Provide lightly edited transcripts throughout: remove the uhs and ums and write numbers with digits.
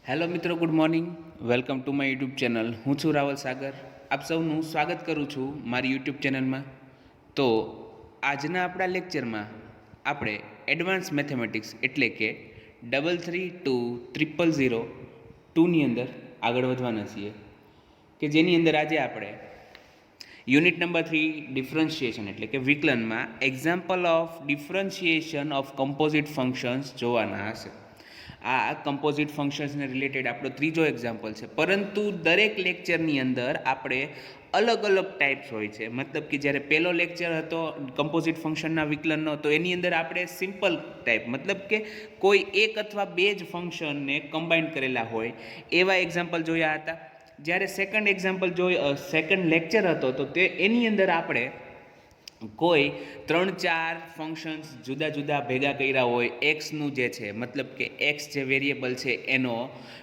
Hello મિત્રો, good morning. Welcome to my YouTube channel. હું છું રાવલ સાગર. આપ સૌનું સ્વાગત કરું છું મારી યુટ્યુબ ચેનલમાં. તો આજના આપણા લેક્ચરમાં આપણે એડવાન્સ મેથેમેટિક્સ એટલે કે 332 અંદર આગળ વધવાના છીએ, કે જેની અંદર આજે આપણે યુનિટ નંબર 3 ડિફરન્શિએશન એટલે કે વિકલનમાં example of differentiation of composite functions જોવાના હશે. આ કમ્પોઝિટ ફંક્શન્સને રિલેટેડ આપણો ત્રીજો એક્ઝામ્પલ છે, પરંતુ દરેક લેક્ચરની અંદર આપણે અલગ અલગ ટાઈપ્સ હોય છે. મતલબ કે જ્યારે પહેલો લેક્ચર હતો કમ્પોઝિટ ફંક્શનના વિકલનનો, તો એની અંદર આપણે સિમ્પલ ટાઈપ, મતલબ કે કોઈ એક અથવા બે જ ફંક્શનને કમ્બાઈન કરેલા હોય એવા એક્ઝામ્પલ જોયા હતા. જ્યારે સેકન્ડ લેક્ચર હતો તો તે એની અંદર આપણે કોઈ 3-4 ફંક્શન્સ જુદા જુદા ભેગા કર્યા હોય, એક્સનું જે છે, મતલબ કે એક્સ જે વેરિયેબલ છે એનો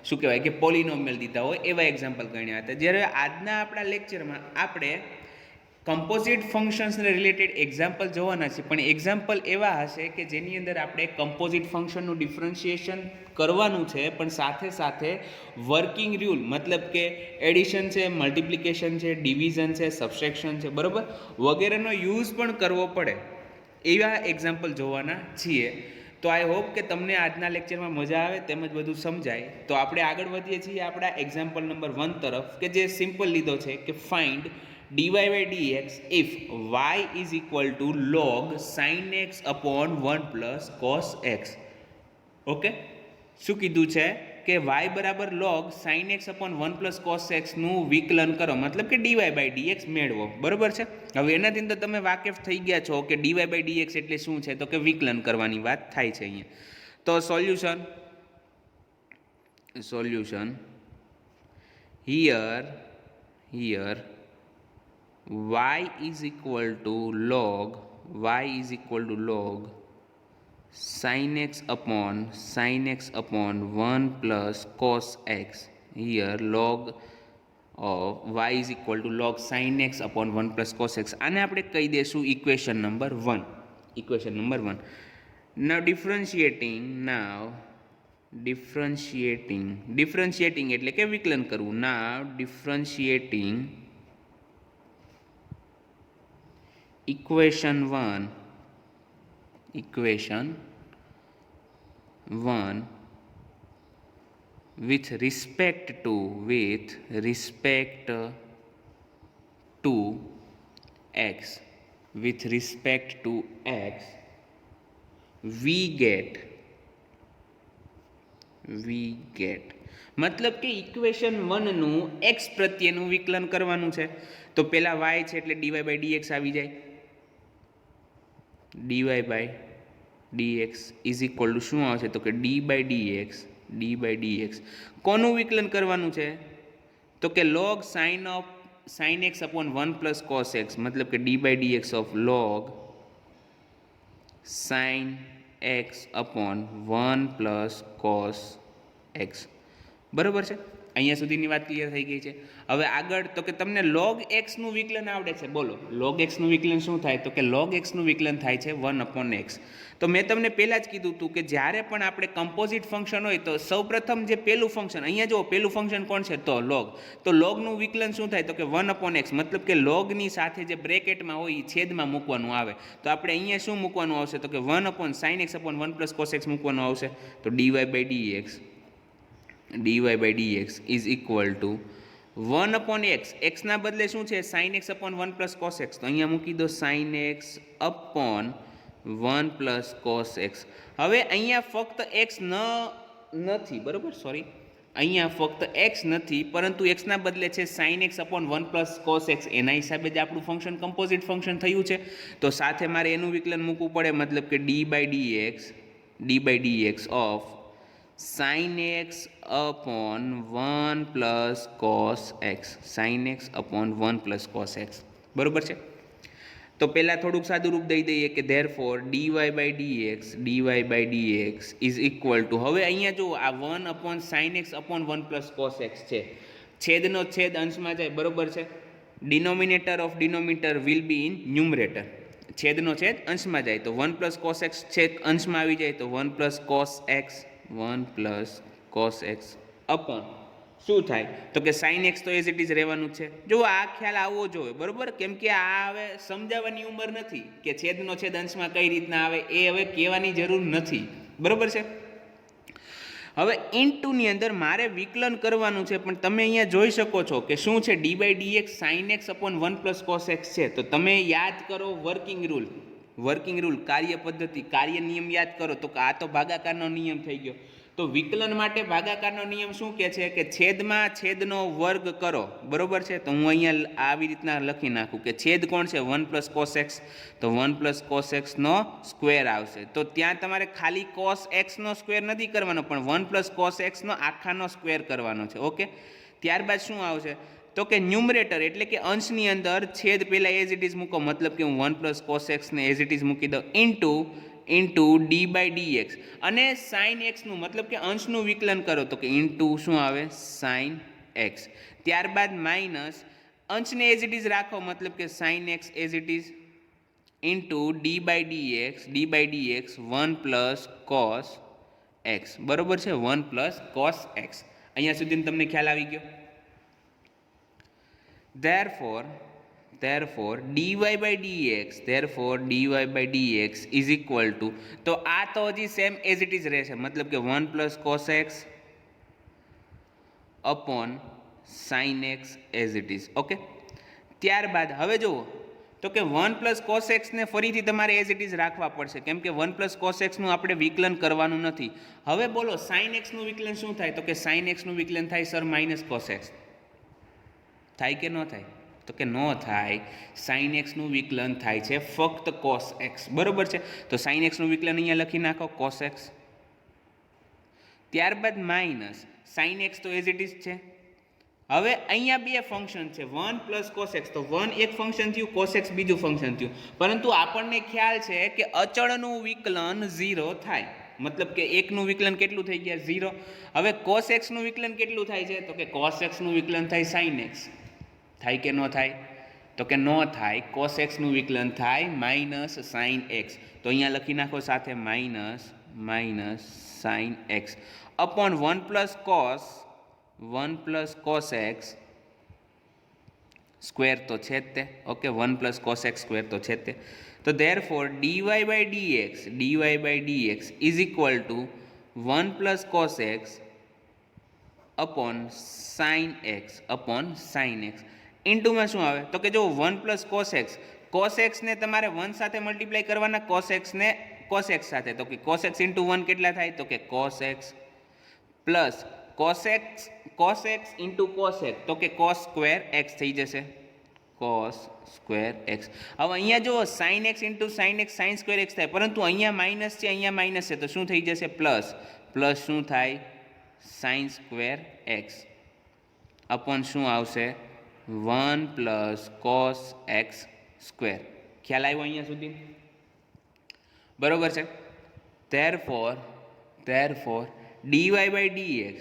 શું કહેવાય કે પોલિનોમિયલ દીધા હોય એવા એક્ઝામ્પલ ગણ્યા હતા. જ્યારે આજના આપણા લેક્ચરમાં આપણે કમ્પોઝિટ ફંક્શન્સને રિલેટેડ એક્ઝામ્પલ જોવાના છે, પણ એક્ઝામ્પલ એવા હશે કે જેની અંદર આપણે કમ્પોઝિટ ફંક્શનનું ડિફરન્શિએશન કરવાનું છે, પણ સાથે સાથે વર્કિંગ રૂલ, મતલબ કે એડિશન છે, મલ્ટિપ્લિકેશન છે, ડિવિઝન છે, સબસ્ટ્રેક્શન છે, બરાબર, વગેરેનો યુઝ પણ કરવો પડે એવા એક્ઝામ્પલ જોવાના છીએ. તો આઈ હોપ કે તમને આજના લેક્ચરમાં મજા આવે તેમજ બધું સમજાય. તો આપણે આગળ વધીએ છીએ આપણા એક્ઝામ્પલ નંબર 1 તરફ, કે જે સિમ્પલ લીધો છે કે find dy by dx if y is equal to log sin x upon 1 plus cos x. Okay, શું કીધું છે કે y બરાબર log sin x upon 1 plus cos x નું વિકલન કરો, મતલબ કે dy by dx મેળવો. બરોબર છે. હવે એનાથી તો તમે વાકેફ થઈ ગયા છો કે dy by dx એટલે શું છે, તો કે વિકલન કરવાની વાત થાય છે અહીંયા. તો solution here y is equal to log sin x upon 1 plus cos x. Here log of y is equal to log sin x upon 1 plus cos x. આને આપણે કહી દઈશું ઇક્વેશન નંબર 1. Now differentiating એટલે કે વિકલન કરવું. Now differentiating equation 1 with respect to x we get મતલબ કે ઇક્વેશન 1 નું x પ્રત્યેનું વિકલન કરવાનું છે. તો પેલા y છે એટલે dy by dx આવી જાય. dy by dx is equal to શું આવશે, તો કે d by dx કોનું વિકલન કરવાનું છે, તો કે log sin x upon 1 plus cos x, મતલબ કે d by dx of log sin x upon 1 plus cos x. બરોબર છે. અહીંયા સુધીની વાત ક્લિયર થઈ ગઈ છે. હવે આગળ તો કે તમને log x નું વિકલન આવડે છે. બોલો, log x નું વિકલન શું થાય, તો કે log x નું વિકલન થાય છે 1 upon x. તો મેં તમને પહેલાં જ કીધું હતું કે જ્યારે પણ આપણે કમ્પોઝિટ ફંક્શન હોય તો સૌપ્રથમ જે પહેલું ફંક્શન, અહીંયા જો પહેલું ફંક્શન કોણ છે, તો log. તો logનું વિકલન શું થાય, તો કે 1 upon x, મતલબ કે logની સાથે જે બ્રેકેટમાં હોય એ છેદમાં મૂકવાનું આવે. તો આપણે અહીંયા શું મૂકવાનું આવશે, તો કે 1 upon sin x upon 1 plus cos x મૂકવાનું આવશે. તો dy by dx is equal to 1 upon x. x ના બદલે શું છે, sin x upon 1 plus cos x. તો અહીંયા મૂકી દો sin x upon 1 plus cos x. હવે અહીંયા ફક્ત x નથી, બરોબર, સોરી, અહીંયા ફક્ત x નથી, પરંતુ x ના બદલે છે sin x upon 1 plus cos x. એના હિસાબે જ આપણું ફંક્શન કમ્પોઝિટ ફંક્શન થયું છે. તો સાથે મારે એનું વિકલન મૂકવું પડે, મતલબ કે d by dx of sin x upon 1 plus cos x. બરોબર છે. તો પહેલાં થોડુંક સાદું રૂપ દઈ દઈએ કે therefore dy by dx is equal to, હવે અહીંયા જો આ 1 upon sin x upon 1 plus cos x છે, છેદનો છેદ અંશમાં જાય, બરોબર છે. denominator of denominator will be in numerator. છેદનો છેદ અંશમાં જાય તો 1 plus cos x છેદ અંશમાં આવી જાય તો 1 plus cos x અપોન શું થાય તો કે સાઇન એક્સ તો એઝ ઇટ ઇઝ રહેવાનું છે. જો આ ખ્યાલ આવવો જોઈએ, બરાબર, કેમ કે આ હવે સમજાવવાની ઉંમર નથી કે છેદનો છેદ અંશમાં કઈ રીતના આવે, એ હવે કહેવાની જરૂર નથી, બરાબર છે. હવે ઇનટુની અંદર મારે વિકલન કરવાનું છે, પણ તમે અહીંયા જોઈ શકો છો કે શું છે, d by D x sine x upon 1 plus cos x છે. તો તમે યાદ કરો વર્કિંગ રૂલ કાર્ય પદ્ધતિ, કાર્ય નિયમ યાદ કરો તો આ તો ભાગાકારનો નિયમ થઈ ગયો. તો વિકલન માટે ભાગાકારનો નિયમ શું કહે છે કે છેદમાં છેદનો વર્ગ કરો, બરોબર છે. તો હું અહીંયા આવી રીતના લખી નાખું કે છેદ કોણ છે 1 પ્લસ કોસ એક્સ, તો 1 પ્લસ કોસ એક્સનો સ્ક્વેર આવશે. તો ત્યાં તમારે ખાલી કોસ એક્સનો સ્ક્વેર નથી કરવાનો, પણ 1 પ્લસ કોસ એક્સનો આખાનો સ્ક્વેર કરવાનો છે. ઓકે, ત્યારબાદ શું આવશે તો કે ન્યુમરેટર એટલે કે અંશની અંદર છેદ પહેલાં એઝ ઇટ ઇઝ મૂકો, મતલબ કે હું 1 પ્લસ કોસ એક્સને એઝ ઇટ ઇઝ મૂકી દઉં into D by D X, અને સાઇન એક્સનું મતલબ કે અંશનું વિકલન કરો તો કે ઇન્ટુ શું આવે સાઇન એક્સ. ત્યારબાદ માઇનસ અંશને એઝ ઇટ ઇઝ રાખો, મતલબ કે sine x as it is into D by D x 1 plus cos x, બરોબર છે, 1 પ્લસ કોસ એક્સ. અહીંયા સુધી તમને ખ્યાલ આવી ગયો. therefore dy by dx is equal to, તો આ તો હજી સેમ એઝ ઇટ ઇઝ રહેશે, મતલબ કે 1 plus cos X upon sine x as it is. Okay, ત્યારબાદ હવે જુઓ તો કે 1 પ્લસ કોસ એક્સને ફરીથી તમારે એઝ ઇટ ઇઝ રાખવા પડશે, કેમ કે 1 પ્લસ કોસ એક્સનું આપણે વિકલન કરવાનું નથી. હવે બોલો સાઇન એક્સનું વિકલન શું થાય, તો કે સાઇન એક્સનું વિકલન થાય સર માઇનસ કોસ એક્સ. થાય કે ન થાય, તો કે ન થાય. સાઇન એક્સનું વિકલન થાય છે ફક્ત કોસ એક્સ, બરોબર છે. તો સાઇન એક્સનું વિકલન અહીંયા લખી નાખો કોસ એક્સ, ત્યારબાદ માઇનસ સાઇન એક્સ તો એઝ ઇટ ઇઝ છે. હવે અહીંયા બે ફંક્શન છે 1 પ્લસ કોસ એક્સ, તો 1 એક ફંક્શન થયું, કોસ એક્સ બીજું ફંક્શન થયું, પરંતુ આપણને ખ્યાલ છે કે અચળનું વિકલન 0 થાય, મતલબ કે એકનું વિકલન કેટલું થઈ ગયા 0. હવે કોસ એક્સનું વિકલન કેટલું થાય છે, તો કે કોસ એક્સનું વિકલન થાય સાઇન એક્સ. થાય કે ન થાય, તો કે ન થાય. કોસ એક્સનું વિકલન થાય માઇનસ સાઇન એક્સ, તો અહીંયા લખી નાખો સાથે minus sign x upon 1 plus cos x square તો છે જ તે. Okay, 1 plus cos x square તો છે જ તે. તો therefore dy by dx is equal to 1 plus cos X upon sine X ઇન્ટુમાં શું આવે તો કે જો 1 પ્લસ કોસ એક્સને તમારે 1 સાથે મલ્ટીપ્લાય કરવાના, કોસ એક્સને કોસ એક્સ સાથે, તો કે કોસ એક્સ ઇન્ટુ 1 કેટલા થાય, તો કે cos x plus cos x into cos x, તો કે કોસ સ્ક્વેર એક્સ થઈ જશે, કોસ સ્ક્વેર એક્સ. હવે અહીંયા જુઓ sine x into sine x sine square x થાય, પરંતુ અહીંયા માઇનસ છે, અહીંયા માઇનસ છે, તો શું થઈ જશે પ્લસ શું થાય સાઇન સ્ક્વેર એક્સ અપોન શું આવશે 1 પ્લસ કોસ એક્સ સ્ક્વેર. ખ્યાલ આવ્યો અહીંયા સુધી, બરોબર છે. therefore dy by dx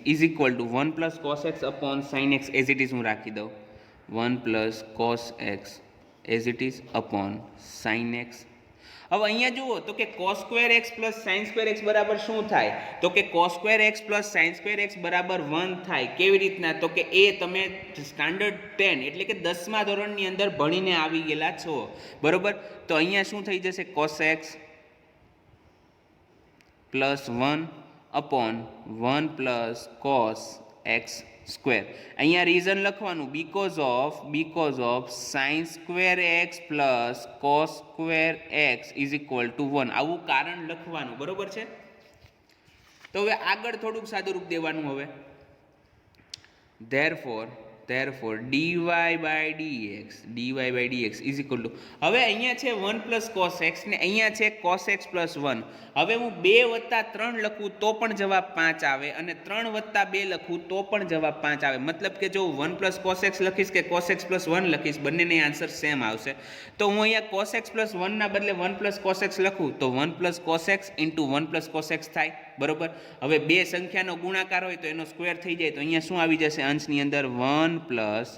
is equal to 1 plus cos x upon sin x as it is હું રાખી દઉં 1 plus cos x as it is upon sin x. હવે અહીંયા જુઓ તો કે cos square x plus sin square x બરાબર શું થાય, તો કે cos square x plus sin square x બરાબર 1 થાય. કેવી રીતના, તો કે એ તમે સ્ટાન્ડર્ડ 10 એટલે કે 10મા ધોરણની અંદર ભણીને આવી ગયેલા છો, બરોબર. તો અહીંયા શું થઈ જશે cos x plus 1 upon 1 plus cos x square. અહીંયા રીઝન લખવાનું because of sine square x plus cos square x is equal two 1, આવું કારણ લખવાનું, બરોબર છે. તો હવે આગળ થોડુંક સાદુરૂપ દેવાનું. હવે therefore dy by dx is equal to, હવે અહીંયા છે 1 પ્લસ કોસ એક્સ ને અહીંયા છે કોસ એક્સ પ્લસ 1. હવે હું 2 વત્તા 3 લખું તો પણ જવાબ 5 આવે, અને 3 વત્તા 2 લખું તો પણ જવાબ 5 આવે. મતલબ કે જો 1 પ્લસ કોસ એક્સ લખીશ કે કોસ એક્સ પ્લસ 1 લખીશ, બંનેને આન્સર સેમ આવશે. તો હું અહીંયા કોસ એક્સ પ્લસ 1 ના બદલે 1 પ્લસ કોસ એક્સ લખું તો 1 plus cos x into 1 plus cos x થાય, બરોબર. હવે બે સંખ્યાનો ગુણાકાર હોય તો એનો સ્ક્વેર થઈ જાય, તો અહીંયા શું આવી જશે અંશની અંદર 1 પ્લસ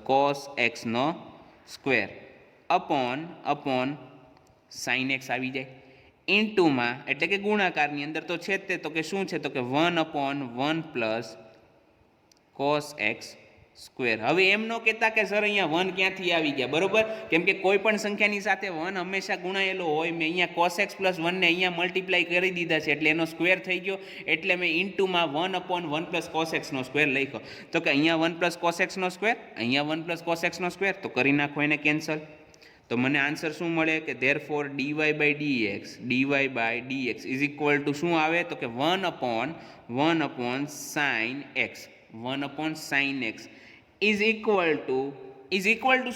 કોસ એક્સનો સ્ક્વેર અપોન સાઇન એક્સ આવી જાય. ઇન્ટુમાં એટલે કે ગુણાકારની અંદર તો છે જ તે, તો કે શું છે, તો કે 1/1 પ્લસ કોસ એક્સ સ્ક્વેર. હવે એમ ન કહેતા કે સર અહીંયા 1 ક્યાંથી આવી ગયા, બરોબર, કેમ કે કોઈ પણ સંખ્યાની સાથે 1 હંમેશા ગુણાયેલો હોય. મેં અહીંયા કોસ એક્સ પ્લસ 1ને અહીંયા મલ્ટીપ્લાય કરી દીધા છે એટલે એનો સ્ક્વેર થઈ ગયો, એટલે મેં ઇન્ટુમાં 1/1 પ્લસ કોસ એક્સનો સ્ક્વેર લખ્યો. તો કે અહીંયા 1 પ્લસ કોસ એક્સનો સ્ક્વેર, અહીંયા 1 પ્લસ કોસ એક્સનો સ્ક્વેર, તો કરી નાખો એને કેન્સલ. તો મને આન્સર શું મળે કે therefore dy/dx is equal two શું આવે, તો કે 1/1 sine x, 1/sin x is equal two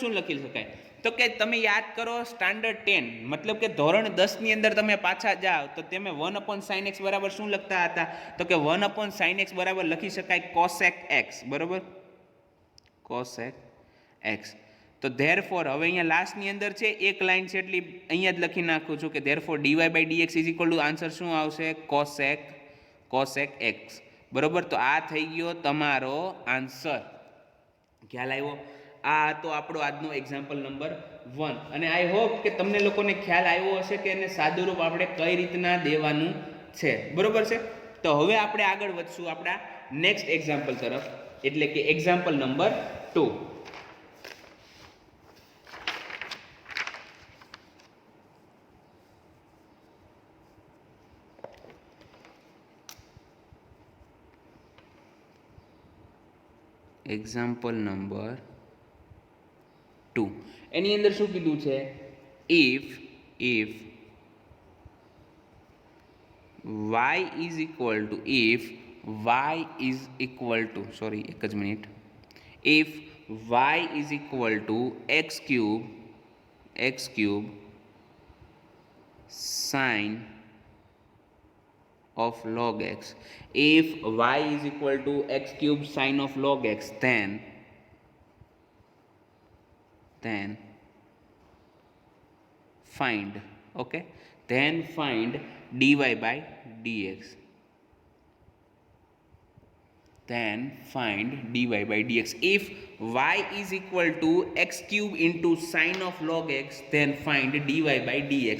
શું લખી શકાય, તો કે તમે યાદ કરો સ્ટાન્ડર્ડ 10 મતલબ કે ધોરણ 10ની અંદર તમે પાછા જાઓ તો તમે 1/sin x બરાબર શું લખતા હતા, તો કે 1/sin x બરાબર લખી શકાય cosec x, બરાબર, cosec x. તો ધેરફોર હવે અહીંયા લાસ્ટની અંદર છે એક લાઈન છે એટલી અહીંયા જ લખી નાખું છું કે therefore dy/dx is equal to answer શું આવશે, cosec x, બરોબર. તો આ થઈ ગયો તમારો આન્સર. ખ્યાલ આવ્યો? આ હતો આપણો આજનો એક્ઝામ્પલ નંબર 1 અને આઈ હોપ કે તમને લોકોને ખ્યાલ આવ્યો હશે કે એને સાદુરૂપ આપણે કઈ રીતના દેવાનું છે, બરોબર છે. તો હવે આપણે આગળ વધશું આપણા નેક્સ્ટ એક્ઝામ્પલ તરફ, એટલે કે એક્ઝામ્પલ નંબર 2. એક્ઝામ્પલ નંબર 2 એની અંદર શું કીધું છે, if y is equal two if y is equal two x cube sin of log x, if y is equal to x cube sin of log x, then find dy/dx. If y is equal to x cube into sin of log x, then find dy/dx.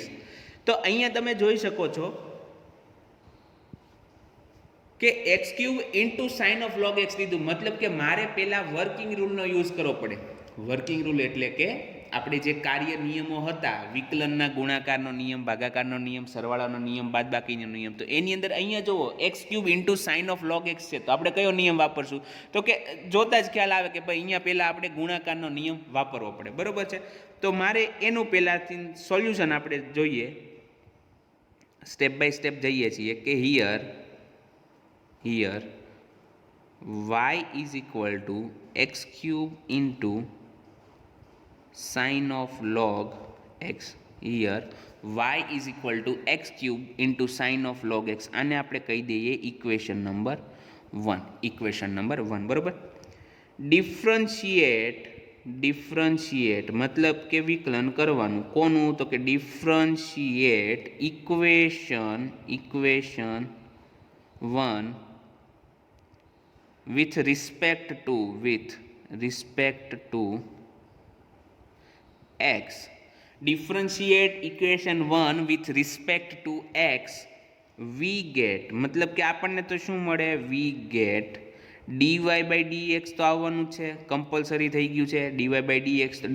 તો અહીંયા તમે જોઈ શકો છો કે x cube into sine of log x લીધું, મતલબ કે મારે પહેલાં વર્કિંગ રૂલનો યુઝ કરવો પડે. વર્કિંગ રૂલ એટલે કે આપણે જે કાર્ય નિયમો હતા, વિકલનના ગુણાકારનો નિયમ, ભાગાકારનો નિયમ, સરવાળાનો નિયમ, બાદબાકીનો નિયમ, તો એની અંદર અહીંયા જુઓ x cube into sine of log x છે, તો આપણે કયો નિયમ વાપરશું, તો કે જોતા જ ખ્યાલ આવે કે ભાઈ અહીંયા પહેલાં આપણે ગુણાકારનો નિયમ વાપરવો પડે, બરાબર છે. તો મારે એનું પહેલાંથી સોલ્યુશન આપણે જોઈએ, સ્ટેપ બાય સ્ટેપ જઈએ છીએ કે here y is equal to x cube into sin of log x. Here y is equal to x cube into sin of log x. આને આપણે કહી દઈએ ઇક્વેશન નંબર 1, બરોબર. ડિફરન્શિએટ મતલબ કે વિકલન કરવાનું કોનું, તો કે differentiate equation 1 with respect to x. Differentiate equation 1 with respect to x, we get મતલબ કે આપણને તો શું મળે, we get dy/dx તો આવવાનું છે, કમ્પલસરી થઈ ગયું છે dy/dx. તો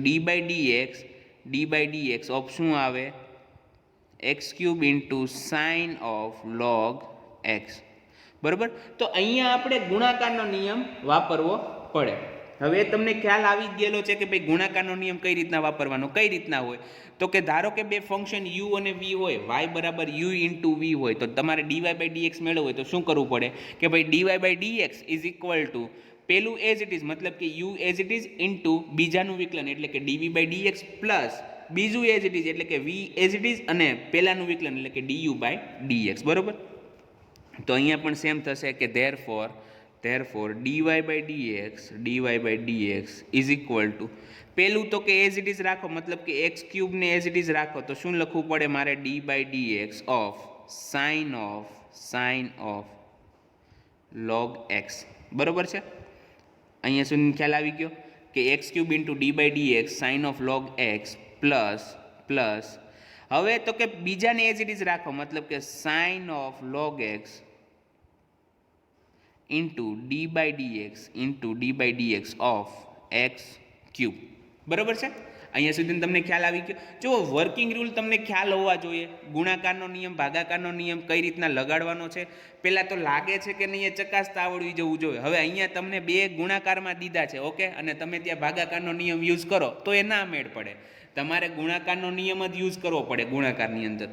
dy/dx ઓફ શું આવે, x cube into sine of log x, બરાબર. તો અહીંયા આપણે ગુણાકારનો નિયમ વાપરવો પડે. હવે તમને ખ્યાલ આવી ગયેલો છે કે ભાઈ ગુણાકારનો નિયમ કઈ રીતના વાપરવાનો, કઈ રીતના હોય, તો કે ધારો કે બે ફંક્શન u અને v હોય, y બરાબર u ઇન્ટુ v હોય, તો તમારે dy/dx મેળવવું હોય તો શું કરવું પડે કે ભાઈ dy/dx ઇઝ ઇક્વલ ટુ પેલું એઝ ઇટ ઇઝ મતલબ કે u as it is into બીજાનું વિકલન એટલે કે dv/dx પ્લસ બીજું એઝ ઇટ ઇઝ એટલે કે v એઝ ઇટ ઇઝ અને પહેલાનું વિકલન એટલે કે du/dx, બરાબર. તો અહીંયા પણ સેમ થશે કે therefore dy/dx is equal two પેલું તો કે એઝ ઇટ ઇઝ રાખો મતલબ કે એક્સ ક્યુબને એઝ ઇટ ઇઝ રાખો, તો શું લખવું પડે મારે d/dx of sine of log x, બરાબર છે. અહીંયા સુધી ખ્યાલ આવી ગયો કે x cube into d/dx sine of log x plus હવે તો કે બીજાને એજ ઇટ ઇઝ રાખો, મતલબ કે sine of log x into D by dx of x cube. બરાબર છે? અહીંયા સુધી તમને ખ્યાલ આવી ગયો. જો વર્કિંગ રૂલ તમને ખ્યાલ હોવા જોઈએ, ગુણાકારનો નિયમ, ભાગાકારનો નિયમ કઈ રીતના લગાડવાનો છે. પહેલાં તો લાગે છે કે નહીં એ ચકાસતા આવડવી જવું જોઈએ. હવે અહીંયા તમને બે ગુણાકારમાં દીધા છે, ઓકે, અને તમે ત્યાં ભાગાકારનો નિયમ યુઝ કરો તો એ ના મેળ પડે. તમારે ગુણાકારનો નિયમ જ યુઝ કરવો પડે ગુણાકારની અંદર.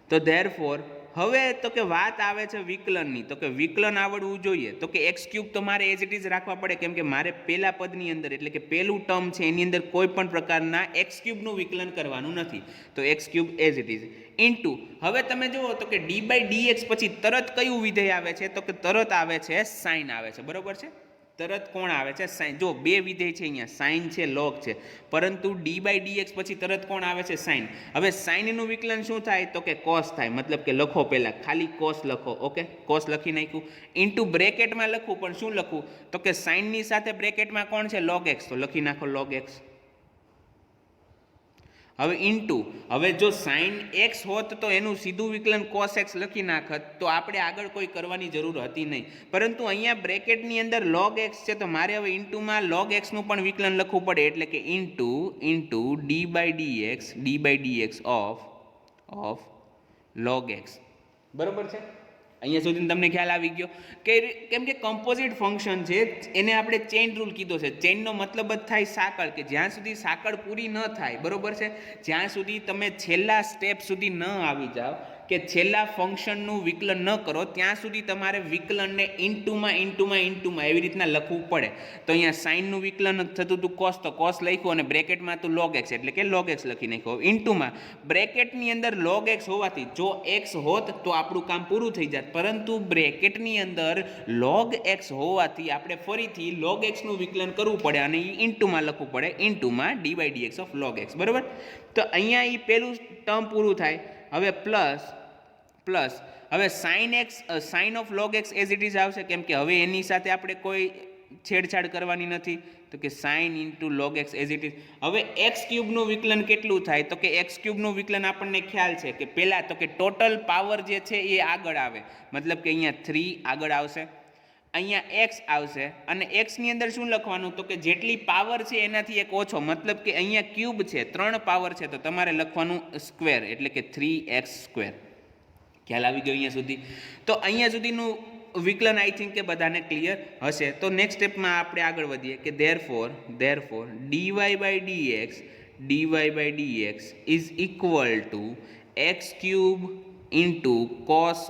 તો ધેરફોર હવે તો કે વાત આવે છે વિકલનની, તો કે વિકલન આવડવું જોઈએ. તો કે એક્સ ક્યુબ તો મારે એઝ ઇટ ઇઝ રાખવા પડે, કેમ કે મારે પહેલા પદની અંદર એટલે કે પહેલું ટર્મ છે એની અંદર કોઈ પણ પ્રકારના એક્સ ક્યુબનું વિકલન કરવાનું નથી. તો x cube as it is into, હવે તમે જુઓ તો કે ડી બાય ડીએક્સ પછી તરત કયું વિધેય આવે છે, તો કે તરત આવે છે સાઇન આવે છે. બરોબર છે? તરત કોણ આવે છે? સાઇન. જો બે વિધેય છે અહીંયા, સાઇન છે, લોગ છે, પરંતુ ડી બાય ડીએક્સ પછી તરત કોણ આવે છે? સાઇન. હવે સાઇનનું વિકલન શું થાય? તો કે કોસ થાય, મતલબ કે લખો પહેલાં ખાલી કોસ લખો, ઓકે, કોસ લખી નાખ્યું. ઇન્ટુ બ્રેકેટમાં લખવું, પણ શું લખવું? તો કે સાઇનની સાથે બ્રેકેટમાં કોણ છે? લોગ એક્સ, તો લખી નાખો લોગ એક્સ. હવે ઇન્ટુ, હવે જો સાઇન એક્સ હોત તો એનું સીધું વિકલન કોસ એક્સ લખી નાખત, તો આપણે આગળ કોઈ કરવાની જરૂર હતી નહીં. પરંતુ અહીંયા બ્રેકેટની અંદર લોગ એક્સ છે, તો મારે હવે ઇન્ટુમાં લોગ એક્સનું પણ વિકલન લખવું પડે, એટલે કે into D by dx of log x. બરોબર છે? અહીંયા સુધી તમને ખ્યાલ આવી ગયો કે કેમ કે કમ્પોઝિટ ફંક્શન છે, એને આપણે ચેઇન રૂલ કીધો છે. ચેઇનનો મતલબ જ થાય સાંકળ, કે જ્યાં સુધી સાંકળ પૂરી ન થાય, બરોબર છે, જ્યાં સુધી તમે છેલ્લા સ્ટેપ સુધી ન આવી જાઓ, કે છેલ્લા ફંક્શનનું વિકલન ન કરો, ત્યાં સુધી તમારે વિકલનને ઇન્ટુમાં એવી રીતના લખવું પડે. તો અહીંયા સાઇનનું વિકલન થતું હતું કોસ, તો કોસ લખ્યું, અને બ્રેકેટમાં હતું લોગ એક્સ, એટલે કે લોગ એક્સ લખી નાખ્યો. ઇન્ટુમાં બ્રેકેટની અંદર લોગ એક્સ હોવાથી જો એક્સ હોત તો આપણું કામ પૂરું થઈ જાત, પરંતુ બ્રેકેટની અંદર લોગ એક્સ હોવાથી આપણે ફરીથી લોગ એક્સનું વિકલન કરવું પડે, અને એ ઇન્ટુમાં લખવું પડે, ઇન્ટુમાં D by dx of log x. બરાબર? તો અહીંયા એ પહેલું ટર્મ પૂરું થાય. હવે પ્લસ હવે sine of log x as it is આવશે, કેમ કે હવે એની સાથે આપણે કોઈ છેડછાડ કરવાની નથી. તો કે sine into log x as it is. હવે એક્સ ક્યુબનું વિકલન કેટલું થાય? તો કે એક્સ ક્યુબનું વિકલન આપણને ખ્યાલ છે કે પહેલાં તો કે ટોટલ પાવર જે છે એ આગળ આવે, મતલબ કે અહીંયા 3 આગળ આવશે, અહીંયા એક્સ આવશે, અને એક્સની અંદર શું લખવાનું? તો કે જેટલી પાવર છે એનાથી એક ઓછો, મતલબ કે અહીંયા ક્યુબ છે, 3 પાવર છે, તો તમારે લખવાનું સ્ક્વેર, એટલે કે 3x². ખ્યાલ આવી ગયો અહીંયા સુધી? તો અહીંયા સુધીનું વિકલન આઈ થિંક કે બધાને ક્લિયર હશે. તો નેક્સ્ટ સ્ટેપમાં આપણે આગળ વધીએ કે therefore dy by dx is equal to x³ into cos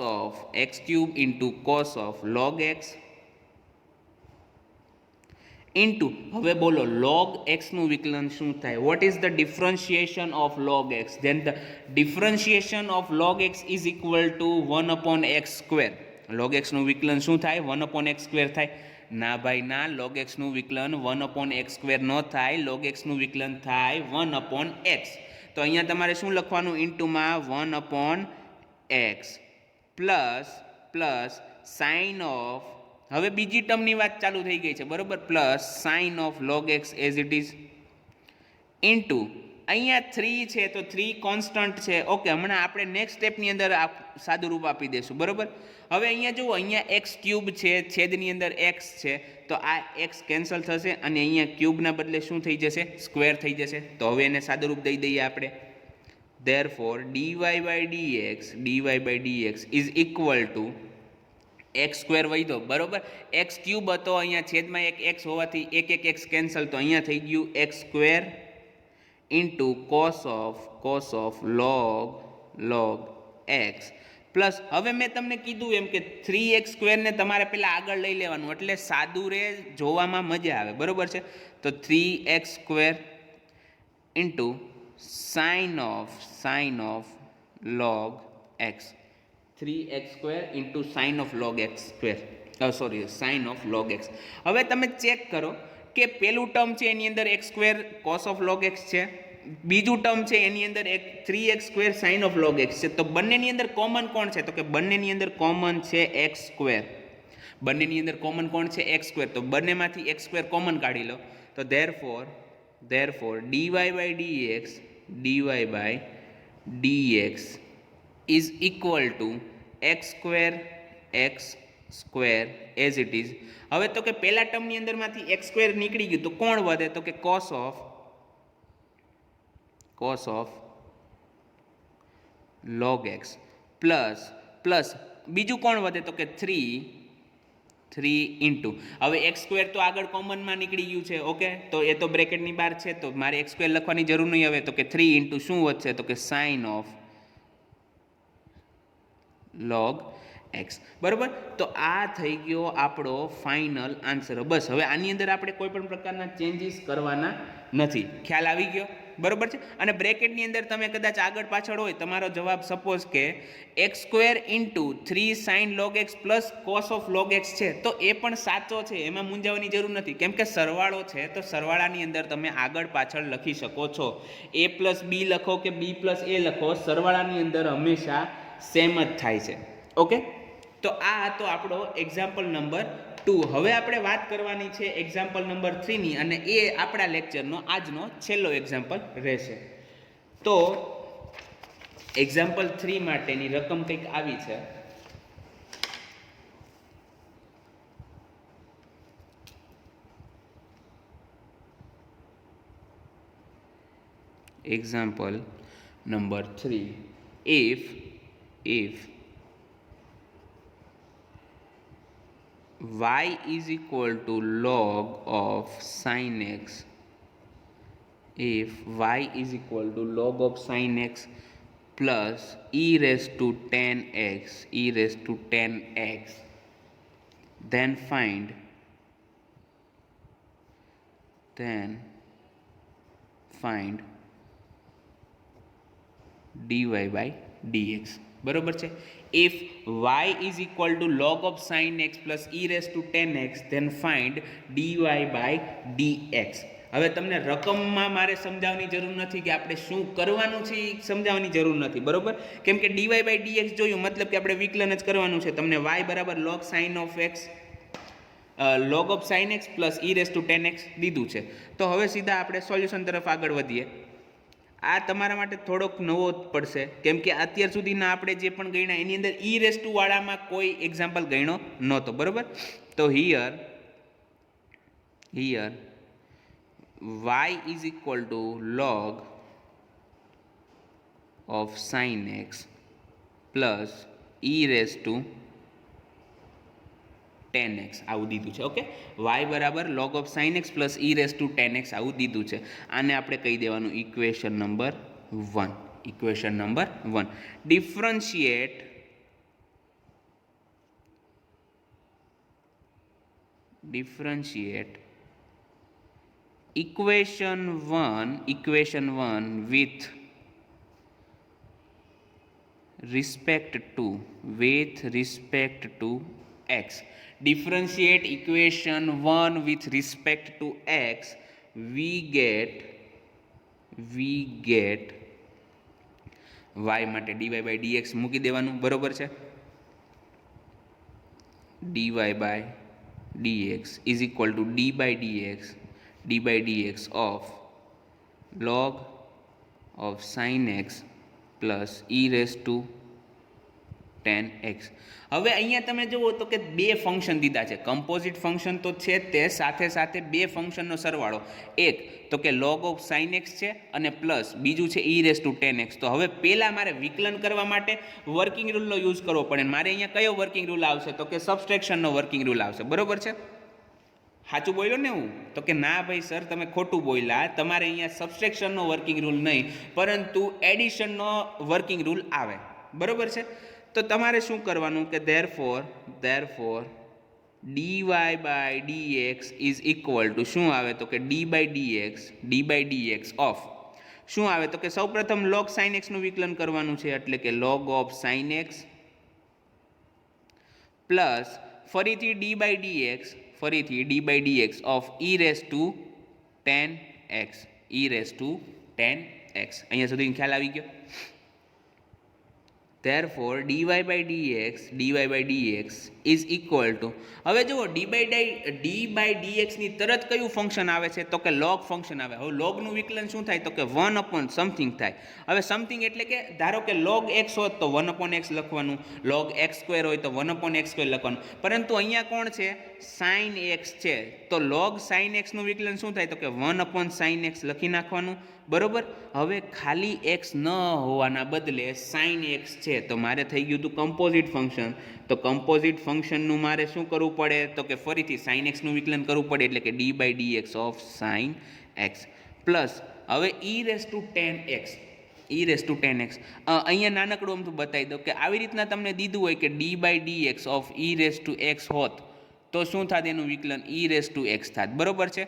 of log x into, હવે બોલો log x નું વિકલન શું થાય? What is the differentiation of log x? Then the differentiation of log x is equal to 1/x². log x નું વિકલન શું થાય? 1/x² થાય? ના ભાઈ ના, log x નું વિકલન 1/x² ન થાય, log x નું વિકલન થાય 1/x. તો અહીંયા તમારે શું લખવાનું? ઇન્ટુમાં 1/x પ્લસ સાઇન ઓફ, હવે બીજી ટર્મની વાત ચાલુ થઈ ગઈ છે, બરોબર, plus sine of log x as it is into અહીંયા 3 છે, તો 3 કોન્સ્ટન્ટ છે, ઓકે. હમણાં આપણે નેક્સ્ટ સ્ટેપની અંદર સાદું રૂપ આપી દઈશું, બરોબર. હવે અહીંયા જુઓ, અહીંયા x³ છે, છેદની અંદર x છે, તો આ x કેન્સલ થશે, અને અહીંયા ક્યુબના બદલે શું થઈ જશે? સ્ક્વેર થઈ જશે. તો હવે એને સાદું રૂપ દઈ દઈએ આપણે. Therefore dy by dx is equal two x² વધ્યો, બરોબર. x³ હતો, અહીંયા છેદમાં એક x હોવાથી એક x કેન્સલ, તો અહીંયા થઈ ગયું x² into cos of log x plus, હવે મેં તમને કીધું એમ કે 3x² ને તમારે પહેલાં આગળ લઈ લેવાનું, એટલે સાદું રે, જોવામાં મજા આવે, બરોબર છે. તો 3x² into sine of log x, 3x² into sine of log x², sine of log x. હવે તમે ચેક કરો કે પેલું ટર્મ છે એની અંદર x² cos of log x છે, બીજું ટર્મ છે એની અંદર 3x² sign of log x છે. તો બંનેની અંદર કોમન કોણ છે? તો કે બંનેની અંદર કોમન છે x². બંનેની અંદર કોમન કોણ છે? x². તો બંનેમાંથી x² કોમન કાઢી લો. તો therefore dy by dx is equal two x square as it is. હવે તો કે પહેલા ટર્મની અંદરમાંથી એક્સ સ્ક્વેર નીકળી ગયું તો કોણ વધે? તો કે cos of log x plus બીજું કોણ વધે? તો કે 3 ઇન્ટુ, હવે એક્સ સ્ક્વેર તો આગળ કોમનમાં નીકળી ગયું છે. ઓકે, તો એ તો બ્રેકેટની બહાર છે તો મારે એક્સ સ્ક્વેર લખવાની જરૂર નહીં. હવે તો કે 3 ઇન્ટુ શું વધશે? તો કે સાઇન ઓફ log x. બરાબર, તો આ થઈ ગયો આપણો ફાઇનલ આન્સર. બસ હવે આની અંદર આપણે કોઈ પણ પ્રકારના ચેન્જીસ કરવાના નથી. ખ્યાલ આવી ગયો? બરોબર છે. અને બ્રેકેટની અંદર તમે કદાચ આગળ પાછળ હોય, તમારો જવાબ સપોઝ કે x square into 3 sine log x plus cos of log x છે, તો એ પણ સાચો છે, એમાં મૂંઝાવાની જરૂર નથી. કેમ કે સરવાળો છે તો સરવાળાની અંદર તમે આગળ પાછળ લખી શકો છો. એ પ્લસ બી લખો કે બી પ્લસ એ લખો, સરવાળાની અંદર હંમેશા સેમ જ થાય છે. ઓકે, તો આ હતો આપણો એક્ઝામ્પલ નંબર 2. હવે આપણે વાત કરવાની છે એક્ઝામ્પલ નંબર 3ની, અને એ આપણા લેક્ચરનો આજનો છેલ્લો એક્ઝામ્પલ રહેશે. તો એક્ઝામ્પલ 3 માટેની રકમ કંઈક આવી છે. Example number 3, if y is equal to log of sin x, if y is equal to log of sin x plus e raised to 10x, then find dy by dx. બરોબર છે. if y is equal to log of sin x plus e raised to 10x, then find dy by dx. હવે તમને રકમમાં મારે સમજાવવાની જરૂર નથી કે આપણે શું કરવાનું છે, એ સમજાવવાની જરૂર નથી. બરોબર, કેમ કે dy by dx જોયું મતલબ કે આપણે વિકલન જ કરવાનું છે. તમને y બરાબર log sin of x log of sin x plus e raised to 10x દીધું છે. તો હવે સીધા આપણે સોલ્યુશન તરફ આગળ વધીએ. આ તમારા માટે થોડોક નવો પડશે, કેમ કે અત્યાર સુધીના આપણે જે પણ ગણ્યા એની અંદર ઈ રેસ ટુ વાળામાં કોઈ એક્ઝામ્પલ ગણ્યો નહોતો. બરોબર, તો here y is equal to log of sin x plus e raised to 10x આવું દીધું છે. ઓકે, y બરાબર log of sin x plus e raised to 10x આવું દીધું છે. આને આપણે કહી દેવાનું equation number 1. Differentiate equation 1 with respect to x. Differentiate equation 1 with respect to x, we get y માટે dy by dx મૂકી દેવાનું. બરોબર છે. dy by dx is equal to d by dx of log of sin x plus e raised to 10x. હવે અહીંયા તમે જુઓ તો કે બે ફંક્શન દીધા છે. કમ્પોઝિટ ફંક્શન તો છે તે સાથે સાથે બે ફંક્શનનો સરવાળો, એક તો કે log of sin x છે અને પ્લસ બીજું છે e raised to 10x. તો હવે પહેલાં મારે વિકલન કરવા માટે વર્કિંગ રૂલનો યુઝ કરવો પડે. મારે અહીંયા કયો વર્કિંગ રૂલ આવશે? તો કે સબસ્ટ્રેક્શનનો વર્કિંગ રૂલ આવશે. બરોબર છે. સાચું બોલ્યો ને હું? તો કે ના ભાઈ સર, તમે ખોટું બોલ્યા. તમારે અહીંયા સબસ્ટ્રેક્શનનો વર્કિંગ રૂલ નહીં પરંતુ એડિશનનો વર્કિંગ રૂલ આવે. બરોબર છે. તો તમારે શું કરવાનું કે therefore dy by dx is equal to શું આવે? તો કે d by dx of શું આવે? તો કે સૌપ્રથમ log sin x નું વિકલન કરવાનું છે, એટલે કે log of sin x plus ફરીથી d by dx of e raised to 10x. અહીંયા સુધી ખ્યાલ આવી ગયો? therefore dy by dx is equal to, હવે જુઓ d by dx ની તરત કયું ફંક્શન આવે છે તો કે log ફંક્શન આવે. હવે logનું વિકલન શું થાય તો કે 1 upon સમથિંગ થાય. હવે સમથિંગ એટલે કે ધારો કે log x હોત તો 1 upon x લખવાનું, log x સ્ક્વેર હોય તો 1 upon x સ્ક્વેર લખવાનું, પરંતુ અહીંયા કોણ છે sin x છે તો log sin x નું વિકલન શું થાય તો કે 1 upon sin x લખી નાખવાનું, બરોબર. હવે ખાલી x ન હોવાના બદલે sin x છે તો મારે થઈ ગયું હતું કમ્પોઝિટ ફંક્શન. તો કમ્પોઝિટ ફંક્શનનું મારે શું કરવું પડે તો કે ફરીથી sin x નું વિકલન કરવું પડે, એટલે કે d by dx of sin x plus હવે e raised to 10x અહીંયા નાનકડું અમથું બતાવી દઉં કે આવી રીતના તમને દીધું હોય કે d by dx of e raised to x હોત તો શું થાત એનું વિકલન e raised to x થાત, બરોબર છે.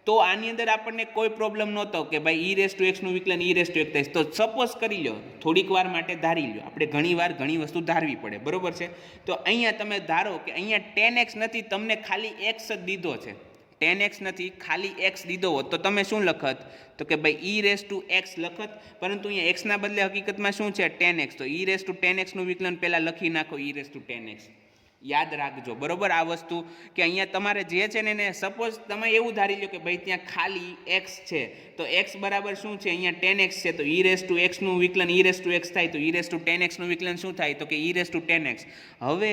તો આની અંદર આપણને કોઈ પ્રોબ્લેમ નહોતો કે ભાઈ e raised to x નું વિકલન e raised to x થાય. તો સપોઝ કરી લો, થોડીક વાર માટે ધારી લો, આપણે ઘણી વસ્તુ ધારવી પડે, બરોબર છે. તો અહીંયા તમે ધારો કે અહીંયા 10x નથી, તમને ખાલી x જ દીધો છે, 10x નથી ખાલી x દીધો હોત તો તમે શું લખત તો કે ભાઈ e raised to x લખત, પરંતુ અહીંયા x ના બદલે હકીકતમાં શું છે 10x. તો e raised to 10x નું વિકલન પહેલાં લખી નાખો e raised to 10x. યાદ રાખજો, બરોબર આ વસ્તુ કે અહીંયા તમારે જે છે ને એને સપોઝ તમે એવું ધારી લો કે ભાઈ ત્યાં ખાલી x છે તો x બરાબર શું છે અહીંયા 10x છે તો e raised to x નું વિકલન e raised to x થાય તો e raised to 10x નું વિકલન શું થાય તો કે e raised to 10x. હવે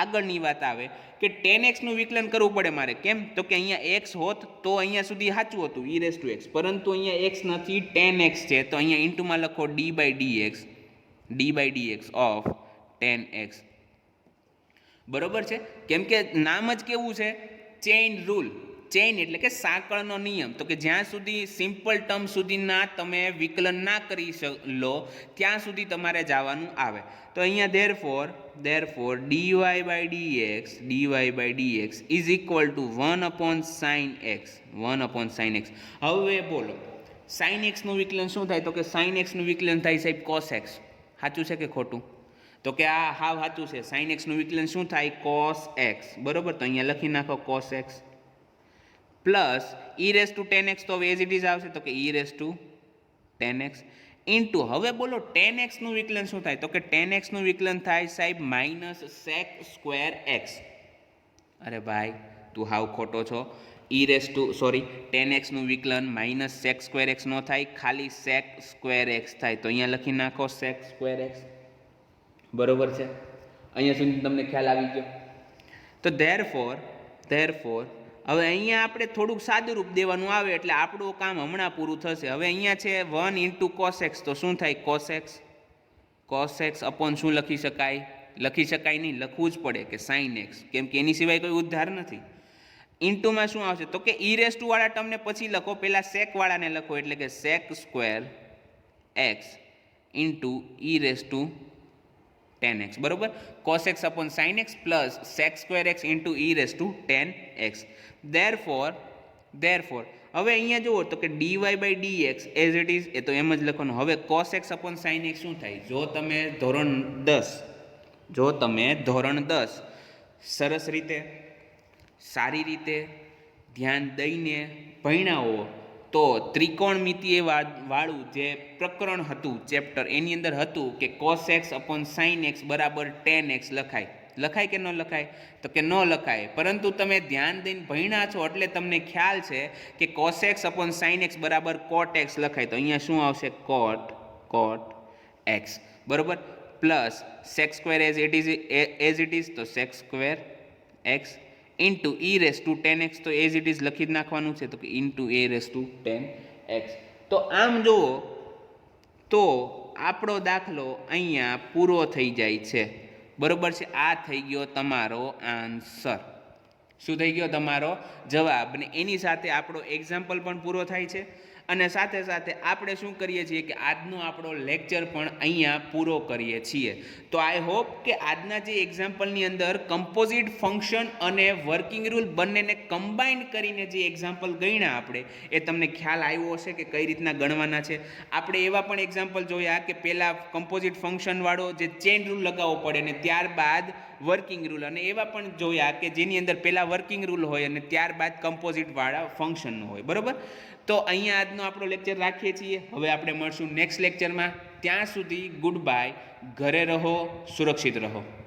આગળની વાત આવે કે 10x નું વિકલન કરવું પડે મારે, કેમ તો કે અહીંયા x હોત તો અહીંયા સુધી સાચું હતું e raised to x, પરંતુ અહીંયા x નથી 10x છે તો અહીંયા ઇન્ટુમાં લખો d by dx of 10x, બરોબર છે. કેમ કે નામ જ કેવું છે ચેઇન રૂલ, ચેઇન એટલે કે સાંકળનો નિયમ. તો કે જ્યાં સુધી સિમ્પલ ટર્મ સુધીના તમે વિકલન ના કરી લો ત્યાં સુધી તમારે જવાનું આવે. તો અહીંયા therefore dy by dx is equal to 1 upon sin x. હવે બોલો sin x નું વિકલન શું થાય તો કે sin x નું વિકલન થાય સાહેબ cos x. સાચું છે કે ખોટું તો કે આ હાવ સાચું છે. sin x નું વિકલન શું થાય cos x, બરોબર. તો અહીંયા લખી નાખો cos x plus e raised to 10x તો એઝ ઇટ ઇઝ આવશે તો કે e raised to 10x into હવે બોલો 10x નું વિકલન શું થાય તો કે 10x નું વિકલન થાય સાહેબ માઇનસ sec સ્ક્વેર x. અરે ભાઈ તું હાવ ખોટો છો. 10x નું વિકલન માઇનસ sec સ્ક્વેર x નો થાય, ખાલી sec સ્ક્વેર x થાય. તો અહીંયા લખી નાખો sec સ્ક્વેર x, બરોબર છે. અહીંયા સુધી તમને ખ્યાલ આવી ગયો. તો therefore હવે અહીંયા આપણે થોડુંક સાદું રૂપ દેવાનું આવે એટલે આપણું કામ હમણાં પૂરું થશે. હવે અહીંયા છે 1 into cos x તો શું થાય cos x અપોન શું લખી શકાય નહીં, લખવું જ પડે કે sin x, કેમ કે એની સિવાય કોઈ ઉદ્ધાર નથી. ઇન્ટુમાં શું આવશે તો કે e raised to વાળા ટર્મને પછી લખો, પહેલાં sec વાળાને લખો એટલે કે sec square x into e raised to 10x, બરોબર. cos x upon sin x plus sec square x into e raised to 10x. therefore હવે અહીંયા જુઓ તો કે dy by dx as it is એ તો એમ જ લખવાનું. હવે cos x upon sin x શું થાય, જો તમે ધોરણ 10 સરસ રીતે સારી રીતે ધ્યાન દઈને ભણ્યા હો તો ત્રિકોણમિતિય વાળું જે પ્રકરણ હતું ચેપ્ટર એની અંદર હતું કે cos x upon sin x બરાબર 10x લખાય કે ન લખાય તો કે ન લખાય, પરંતુ તમે ધ્યાન દઈને ભણ્યા છો એટલે તમને ખ્યાલ છે કે cos x upon sin x બરાબર cot x લખાય. તો અહીંયા શું આવશે cot x, બરોબર. Plus sec square as it is તો sec square x into e raised to 10x તો એઝ ઇટ ઇઝ લખી જ નાખવાનું છે તો k into a raised to 10x. તો આમ જુઓ તો આપણો દાખલો અહીંયા પૂરો થઈ જાય છે, બરોબર છે. આ થઈ ગયો તમારો આન્સર. શું થઈ ગયો તમારો જવાબ. ને એની સાથે આપણો એક્ઝામ્પલ પણ પૂરો થાય છે અને સાથે સાથે આપણે શું કરીએ છીએ કે આજનો આપણો લેક્ચર પણ અહીંયા પૂરો કરીએ છીએ. તો આઈ હોપ કે આજના જે એક્ઝામ્પલની અંદર કમ્પોઝિટ ફંક્શન અને વર્કિંગ રૂલ બંનેને કમ્બાઇન કરીને જે એક્ઝામ્પલ ગણ્યા આપણે એ તમને ખ્યાલ આવ્યો હશે કે કઈ રીતના ગણવાના છે. આપણે એવા પણ એક્ઝામ્પલ જોયા કે પહેલાં કમ્પોઝિટ ફંક્શનવાળો જે ચેઇન રૂલ લગાવવો પડે ને ત્યારબાદ વર્કિંગ રૂલ, અને એવા પણ જોયા કે જેની અંદર પહેલાં વર્કિંગ રૂલ હોય અને ત્યારબાદ કમ્પોઝિટવાળા ફંક્શનનું હોય. બરાબર, તો અહીંયા આજનો આપણો લેક્ચર રાખીએ છીએ. હવે આપણે મળશું નેક્સ્ટ લેક્ચરમાં. ત્યાં સુધી ગુડ બાય. ઘરે રહો, સુરક્ષિત રહો.